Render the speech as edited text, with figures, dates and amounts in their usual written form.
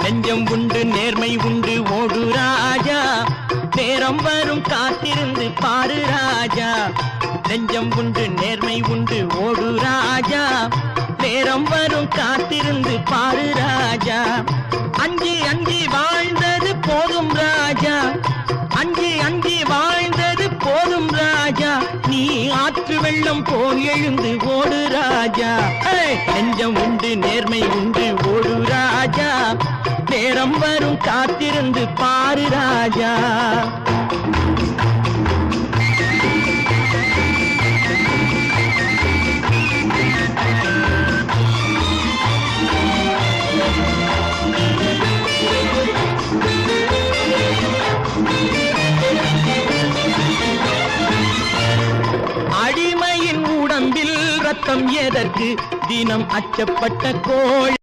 நெஞ்சம் உண்டு நேர்மை உண்டு ஓடு ராஜா, நேரம் வரும் காத்திருந்து பாரு ராஜா. நெஞ்சம் உண்டு நேர்மை உண்டு ஓடு ராஜா, நேரம் வரும் காத்திருந்து பாரு ராஜா. அஞ்சி அஞ்சி வாழ்ந்தது போதும் ராஜா, அஞ்சி அஞ்சி வாழ்ந்தது போதும் ராஜா. நீ ஆற்று வெள்ளம் போல் எழுந்து ஓடு ராஜா. நெஞ்சம் உண்டு நேர்மை உண்டு ஓடு ராஜா, நேரம் வரும் காத்திருந்து பாரு ராஜா. அடிமையின் உடம்பில் ரத்தம் எதற்கு, தினம் அச்சப்பட்ட கோள்